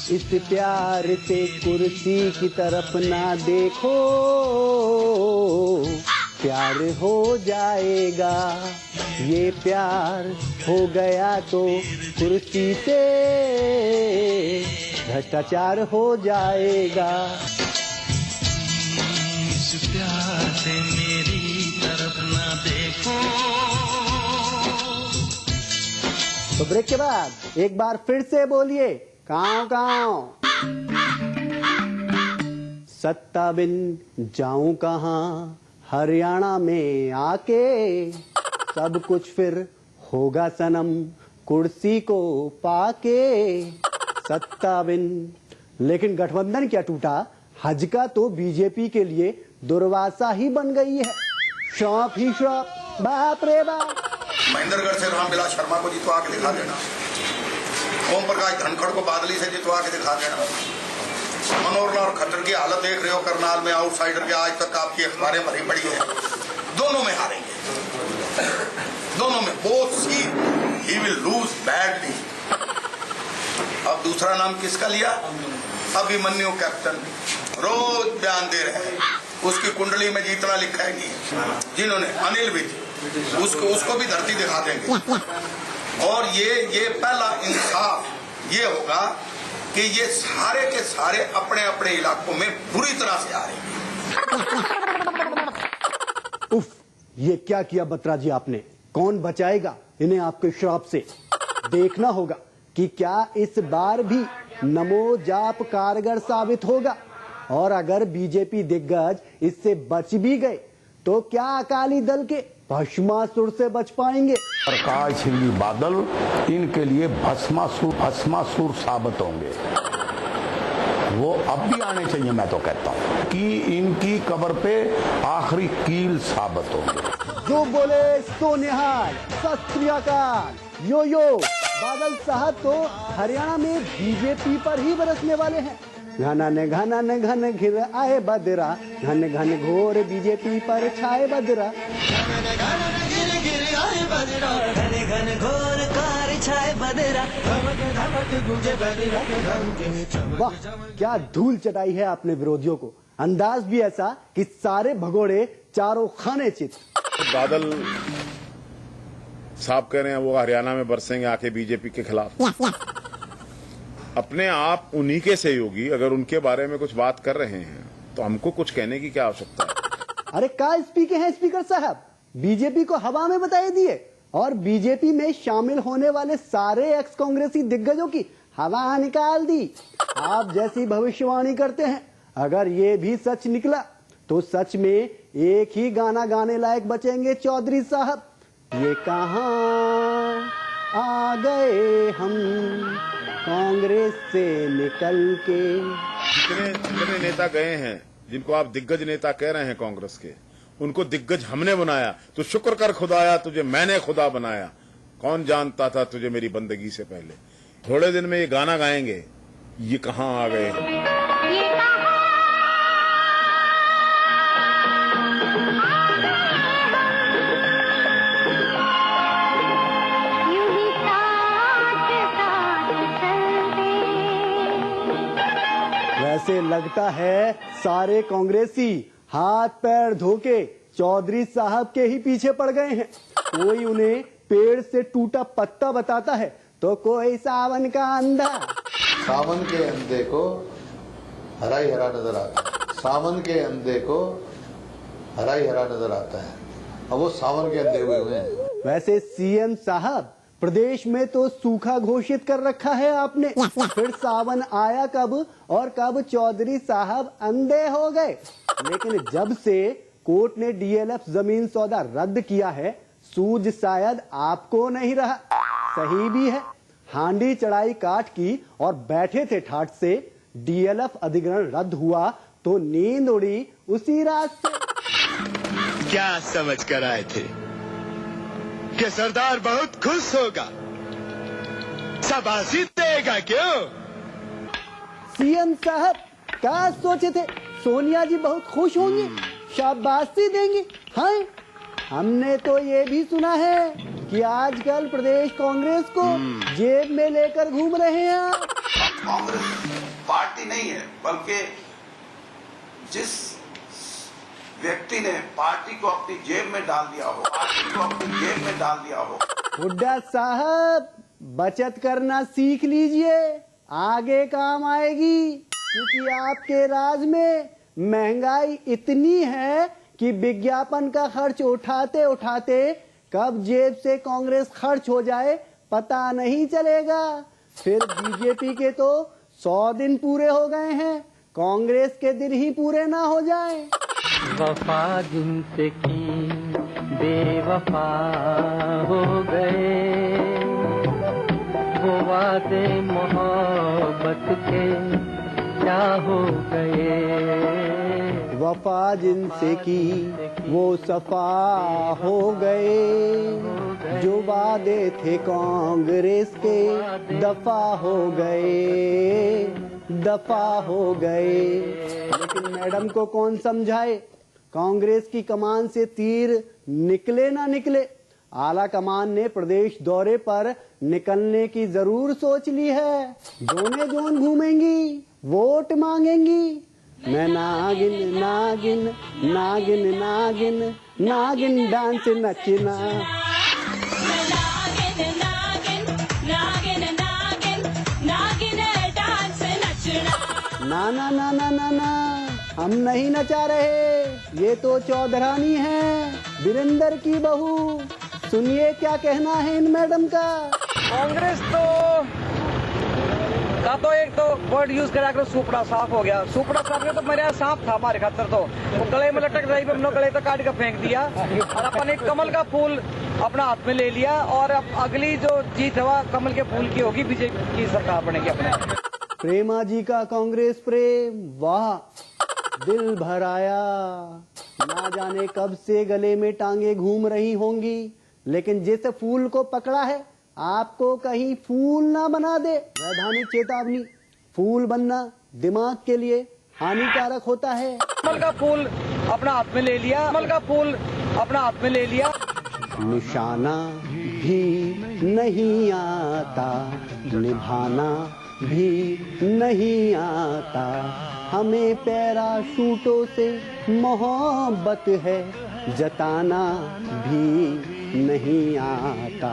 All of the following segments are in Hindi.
इस प्यार से कुर्सी की तरफ ना देखो, प्यार हो जाएगा। ये प्यार हो गया तो कुर्सी से भ्रष्टाचार हो जाएगा। इस प्यार से मेरी तरफ ना देखो। तो ब्रेक के बाद एक बार फिर से बोलिए, काँव काँव। सत्ता बिन जाऊं कहाँ, हरियाणा में आके सब कुछ फिर होगा सनम कुर्सी को पाके। सत्ता बिन, लेकिन गठबंधन क्या टूटा, हज का तो बीजेपी के लिए दुर्वासा ही बन गई है। श्राप ही श्राप, बाप रे बाप। महेंद्रगढ़ से रामविलास शर्मा को जितवा के दिखा देना, ओम प्रकाश धनखड़ को बादली से जितवा के दिखा देना। मनोहर लाल खट्टर की हालत देख रहे हो, करनाल में आउटसाइडर के आज तक आपकी अखबारें भरी पड़ी है। दोनों में हारेंगे, दोनों में both seat he will lose badly. अब दूसरा नाम किसका लिया? अभिमन्यु कैप्टन रोज बयान दे रहे हैं, उसकी कुंडली में जीतना लिखा है नहीं। जिन्होंने अनिल विज, उसको भी धरती दिखा देंगे। और ये पहला इंसाफ ये होगा कि ये सारे के सारे अपने अपने इलाकों में बुरी तरह से आ रहे हैं। उफ, ये क्या किया बत्रा जी आपने? कौन बचाएगा इन्हें आपके श्राप से? देखना होगा कि क्या इस बार भी नमो जाप कारगर साबित होगा। और अगर बीजेपी दिग्गज इससे बच भी गए तो क्या अकाली दल के भस्मासुर से बच पाएंगे? प्रकाश सिंह बादल इनके लिए भस्मासुर साबित होंगे। वो अब भी आने चाहिए। मैं तो कहता हूँ कि इनकी कब्र पे आखिरी कील साबित होंगे। जो बोले सो निहाल, सत श्री अकाल। यो यो, बादल साहब तो हरियाणा में बीजेपी पर ही बरसने वाले हैं। घन घिर आए बदरा, घन घन घोर बीजेपी पर छाए बदरा। वाह, क्या धूल चटाई है आपने विरोधियों को। अंदाज भी ऐसा कि सारे भगोड़े चारों खाने चित। बादल साहब कह रहे हैं वो हरियाणा में बरसेंगे आके बीजेपी के खिलाफ। अपने आप उन्हीं के सहयोगी अगर उनके बारे में कुछ बात कर रहे हैं तो हमको कुछ कहने की क्या आवश्यकता है? अरे क्या स्पीकर हैं स्पीकर साहब, बीजेपी को हवा में बताए दिए और बीजेपी में शामिल होने वाले सारे एक्स कांग्रेसी दिग्गजों की हवा निकाल दी। आप जैसी भविष्यवाणी करते हैं, अगर ये भी सच निकला तो सच में एक ही गाना गाने लायक बचेंगे चौधरी साहब। ये कहां आ गए हम कांग्रेस से निकल के। जितने नेता गए हैं, जिनको आप दिग्गज नेता कह रहे हैं कांग्रेस के, उनको दिग्गज हमने बनाया। तो शुक्र कर खुदाया तुझे मैंने खुदा बनाया। कौन जानता था तुझे मेरी बंदगी से पहले। थोड़े दिन में ये गाना गाएंगे, ये कहां आ गए हम। वैसे लगता है सारे कांग्रेसी हाथ पैर धोके चौधरी साहब के ही पीछे पड़ गए हैं। कोई उन्हें पेड़ से टूटा पत्ता बताता है तो कोई सावन का अंधा। सावन के अंधे को हरा ही हरा नजर आता है। सावन के अंधे को हरा ही हरा नजर आता है। अब वो सावन के अंधे हुए हैं। वैसे सीएम साहब, प्रदेश में तो सूखा घोषित कर रखा है आपने। फिर सावन आया कब और कब चौधरी साहब अंधे हो गए। लेकिन जब से कोर्ट ने डीएलएफ जमीन सौदा रद्द किया है, सूझ शायद आपको नहीं रहा। सही भी है, हांडी चढ़ाई काठ की और बैठे थे ठाठ से। डीएलएफ अधिग्रहण रद्द हुआ तो नींद उड़ी उसी रात से। क्या समझ कर आए थे कि सरदार बहुत खुश होगा, शाबाशी देगा क्यों? सीएम साहब क्या सोचे थे, सोनिया जी बहुत खुश होंगी, शाबाशी देंगी? हाँ, हमने तो ये भी सुना है कि आजकल प्रदेश कांग्रेस को जेब में लेकर घूम रहे हैं आप। कांग्रेस पार्टी नहीं है, बल्कि जिस व्यक्ति ने पार्टी को अपनी जेब में डाल दिया हो, हुड्डा साहब बचत करना सीख लीजिए, आगे काम आएगी। क्योंकि आपके राज में महंगाई इतनी है कि विज्ञापन का खर्च उठाते उठाते कब जेब से कांग्रेस खर्च हो जाए पता नहीं चलेगा। फिर बीजेपी के तो 100 दिन पूरे हो गए हैं, कांग्रेस के दिन ही पूरे ना हो जाए। वफा जिनसे की बेवफा हो गए, वो वादे मोहब्बत के क्या हो गए। वफा जिनसे की वो सफा हो गए, जो वादे थे कांग्रेस के दफा हो गए, दफा हो गए। लेकिन मैडम को कौन समझाए, कांग्रेस की कमान से तीर निकले ना निकले। आला कमान ने प्रदेश दौरे पर निकलने की जरूर सोच ली है। जोने जोन घूमेंगी, वोट मांगेंगी। मैं नागिन नागिन नागिन नागिन नागिन डांस नचना। ना ना ना ना ना ना, हम नहीं नचा रहे, ये तो चौधरानी है, वीरेंद्र की बहू। सुनिए क्या कहना है इन मैडम का। कांग्रेस तो एक तो वर्ड यूज करा कर सुपड़ा साफ हो गया। सुपड़ा साफ में तो मेरे यहाँ सांप था हमारे खातर, तो गले में लटक रही, हमने गले तक काट कर फेंक दिया और अपन एक कमल का फूल अपना हाथ में ले लिया। और अब अगली जो जीत हवा कमल के फूल की होगी, बीजेपी की सरकार बनेगी अपने। प्रेमा जी का कांग्रेस प्रेम, वाह दिल भर आया। ना जाने कब से गले में टांगे घूम रही होंगी, लेकिन जिस फूल को पकड़ा है आपको कहीं फूल ना बना दे। वैधानिक चेतावनी, फूल बनना दिमाग के लिए हानिकारक होता है। कमल का फूल अपना हाथ में ले लिया, कमल का फूल अपना हाथ में ले लिया। निशाना भी नहीं आता, निभाना भी नहीं आता, हमें पैराशूटों से मोहब्बत है, जताना भी नहीं आता।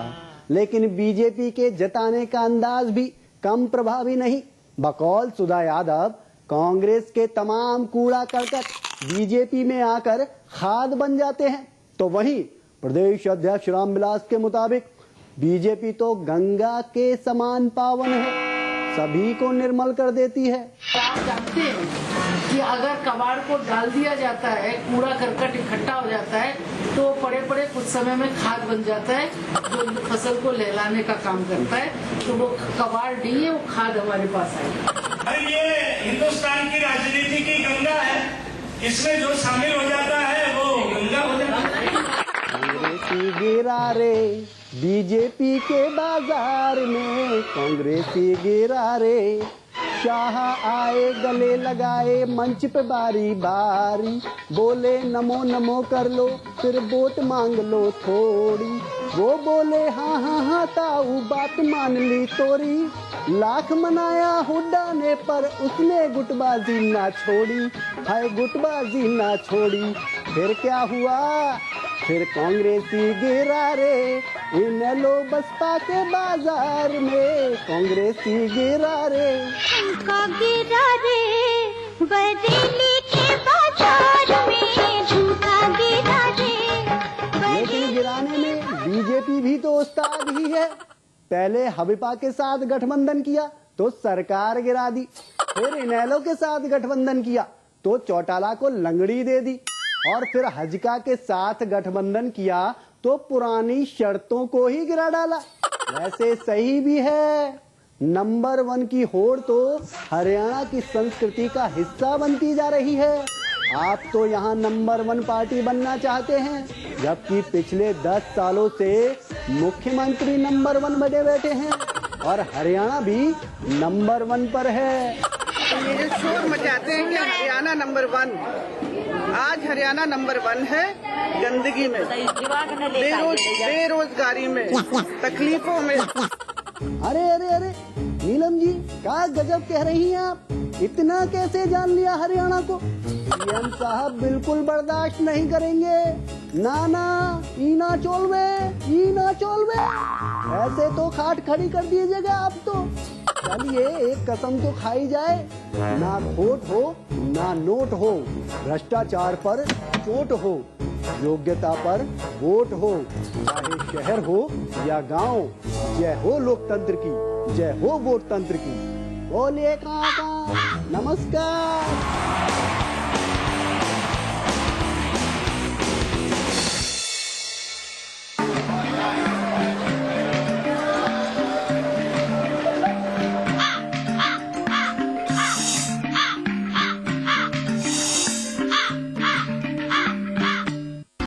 लेकिन बीजेपी के जताने का अंदाज भी कम प्रभावी नहीं। बकौल सुधा यादव, कांग्रेस के तमाम कूड़ा करकट बीजेपी में आकर खाद बन जाते हैं। तो वहीं प्रदेश अध्यक्ष रामविलास के मुताबिक बीजेपी तो गंगा के समान पावन है, सभी को निर्मल कर देती है। आप जानते हैं कि अगर कबाड़ को डाल दिया जाता है, कूड़ा करकट इकट्ठा हो जाता है, तो पड़े पड़े कुछ समय में खाद बन जाता है, जो फसल को लहलाने का काम करता है। तो वो कबाड़ नहीं है, वो खाद हमारे पास आएगी। ये हिंदुस्तान की राजनीति की गंगा है, इसमें जो शामिल हो जाता है वो गंगा हो जाता है। कांग्रेसी गिरा रे बीजेपी के बाजार में, कांग्रेसी गिरा रे। शाह आए गले लगाए मंच पे बारी बारी, बोले नमो नमो कर लो फिर वोट मांग लो थोड़ी। वो बोले हाँ हाँ हाँ ताऊ बात मान ली तोरी। लाख मनाया हुड्डा ने पर उसने गुटबाजी ना छोड़ी, हाय गुटबाजी ना छोड़ी। फिर क्या हुआ, फिर कांग्रेसी गिरा रे इन लो बसपा के बाजार में, कांग्रेसी गिरा रे। झुमका गिरा रे बरेली के बाजार में, झुमका गिरा रे। लेकिन गिराने में बीजेपी भी तो उस्ताद ही है। पहले हबिपा के साथ गठबंधन किया तो सरकार गिरा दी, फिर इनेलो के साथ गठबंधन किया तो चौटाला को लंगड़ी दे दी, और फिर हजका के साथ गठबंधन किया तो पुरानी शर्तों को ही गिरा डाला। वैसे सही भी है, नंबर 1 की होड़ तो हरियाणा की संस्कृति का हिस्सा बनती जा रही है। आप तो यहाँ नंबर 1 पार्टी बनना चाहते हैं, जबकि पिछले 10 सालों से मुख्यमंत्री नंबर 1 बने बैठे हैं और हरियाणा भी नंबर 1 पर है। ये जो शोर मचाते हैं कि हरियाणा नंबर 1, आज हरियाणा नंबर 1 है गंदगी में, बेरोजगारी में, तकलीफों में, अरे अरे अरे नीलम जी, क्या गजब कह रही हैं आप। इतना कैसे जान लिया हरियाणा को। सीएम साहब बिल्कुल बर्दाश्त नहीं करेंगे। ना ना, ईना चोलवे ऐसे तो खाट खड़ी कर दीजिएगा आप तो। चलिए एक कसम तो खाई जाए, ना खोट हो ना नोट हो, भ्रष्टाचार पर चोट हो, योग्यता पर वोट हो, चाहे शहर हो या गांव। जय हो लोकतंत्र की, जय हो वोट तंत्र की। बोलिए काका, नमस्कार।